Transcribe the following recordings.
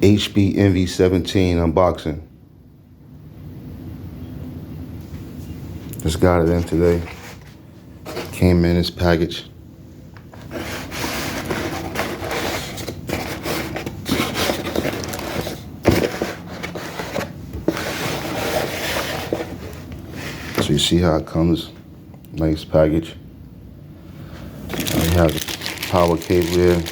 HP Envy-17 unboxing. Just got it in today. Came in this package. So you see how it comes. Nice package. We have the power cable here.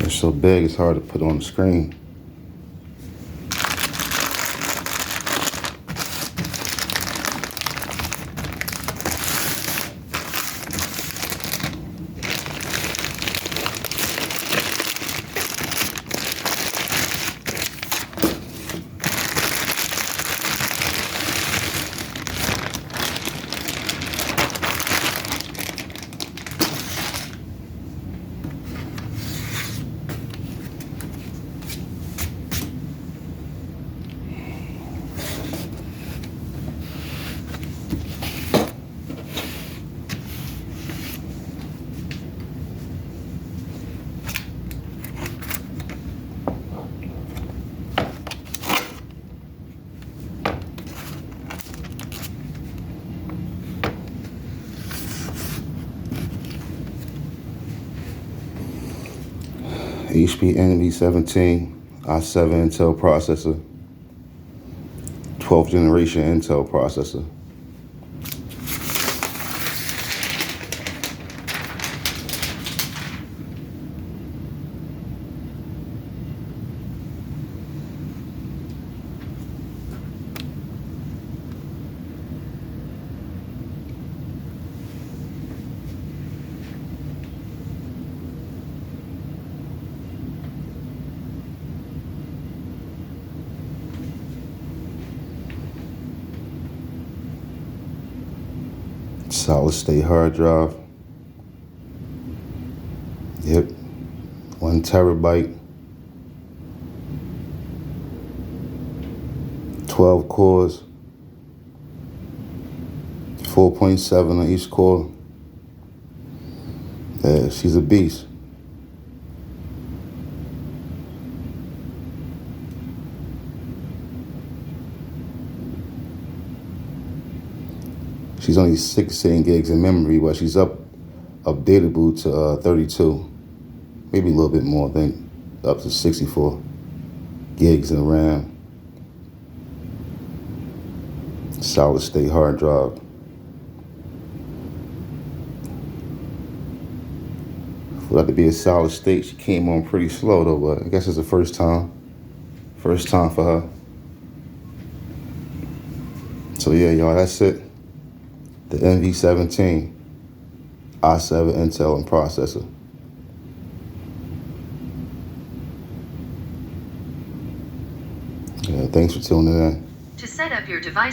It's so big, it's hard to put on the screen. HP Envy-17 i7 Intel processor, 12th generation Intel processor. Solid state hard drive. Yep, 1 terabyte, 12 cores, 4.7 on each core. Yeah, she's a beast. She's only 16 gigs in memory, but she's updatable to 32, maybe a little bit more. I think up to 64 gigs in RAM. Solid state hard drive. For that to be a solid state, she came on pretty slow though, but I guess it's the first time for her. So yeah, y'all, that's it. The Envy-17 i7 Intel and processor. Yeah, thanks for tuning in. To set up your device